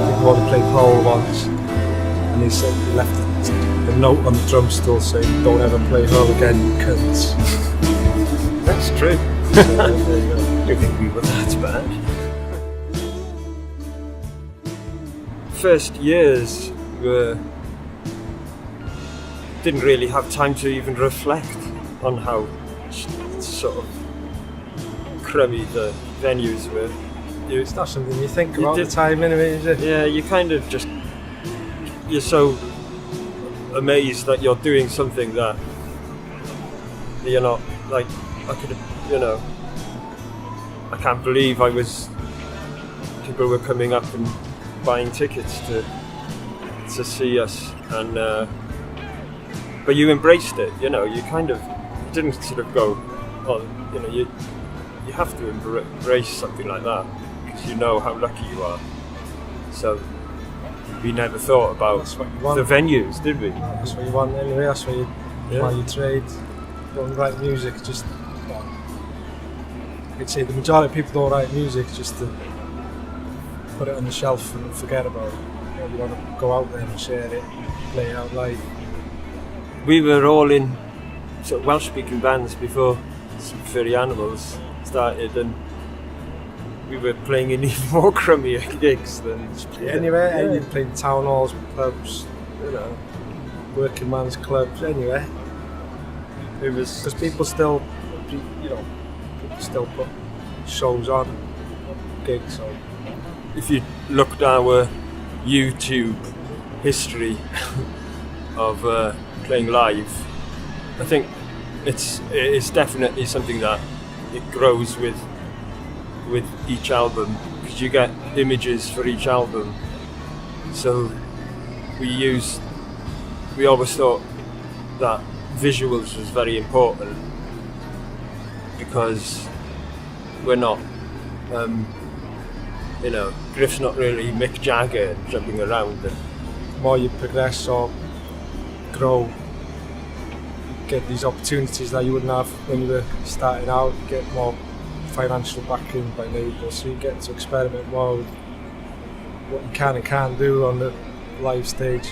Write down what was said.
think we only played Hull once, and he said he left a note on the drum stool saying, "Don't ever play Hull again, you cunts." That's true. So, there you go. I don't think we were that bad. First years didn't really have time to even reflect on how sort of crummy the venues were. It's not something you think about at the time anyway, is it? Yeah, you kind of just, you're so amazed that you're doing something that you're not, like, I could have, you know, I can't believe people were coming up and buying tickets to see us, and but you embraced it, you know, you didn't sort of go, oh, you know, you have to embrace something like that, because you know how lucky you are. So we never thought about the venues, did we? That's what you want anyway, that's what why you trade. Don't write music, just, I'd say the majority of people don't write music just to put it on the shelf and forget about it. You know, you want to go out there and share it, play it out live. We were all in sort of Welsh-speaking bands before Super Furry Animals started, and we were playing in even more crummier gigs than anywhere. Yeah. You played town halls, pubs, you know, working man's clubs, anywhere. It was because people still, you know, still put shows on, gigs. So if you looked at our YouTube history of playing live, I think it's definitely something that it grows with each album, because you get images for each album. So we always thought that visuals was very important, because we're not, you know, Griff's not really Mick Jagger jumping around. And the more you progress or grow, you get these opportunities that you wouldn't have when you were starting out. You get more financial backing by labels, so you get to experiment more with what you can and can't do on the live stage.